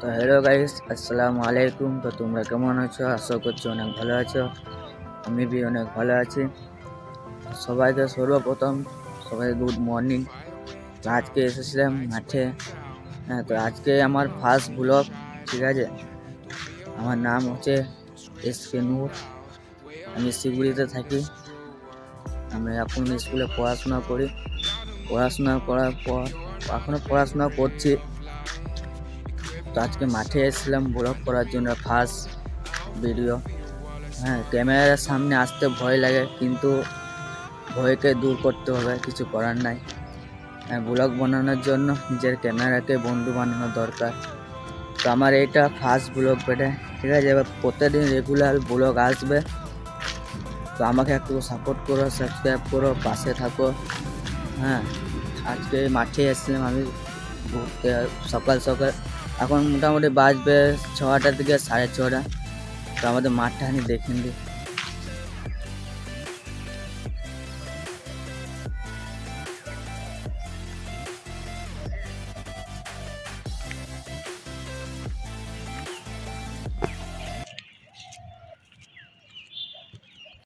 তো hello guys, আসসালামু আলাইকুম। তো তোমরা কেমন আছো? আশা করছি অনেক ভালো আছো। আমি বি অনেক ভালো আছি। সবাইকে সর্বপ্রথম সবাই গুড মর্নিং। তো আজকে এসেছিলাম মাঠে। হ্যাঁ, তো আজকে আমার ফার্স্ট ব্লগ, ঠিক আছে। আমার নাম হচ্ছে এসকে নূর। আমি শিলিগুড়িতে থাকি। আমি এখন স্কুলে পড়াশোনা করি। পড়াশোনা করার পর এখনও পড়াশোনা করছি। তো আজকে মাঠে এসেছিলাম ব্লগ করার জন্য, ফার্স্ট ভিডিও। হ্যাঁ, ক্যামেরার সামনে আসতে ভয় লাগে, কিন্তু ভয়কে দূর করতে হবে, কিছু করার নাই। ব্লগ বানানোর জন্য নিজের ক্যামেরাকে বন্ধু বানানো দরকার। তো আমার এইটা ফার্স্ট ব্লগ বেটে, ঠিক আছে। এবার প্রত্যেকদিন রেগুলার ব্লগ আসবে। তো আমাকে একটু সাপোর্ট করো, সাবস্ক্রাইব করো, পাশে থাকো। হ্যাঁ, আজকে মাঠে এসেছিলাম আমি ঘুরতে সকাল সকাল। এখন মোটামুটি বাজবে 6টা থেকে 6:30। তো আমাদের মাঠটা আমি দেখেন দিই।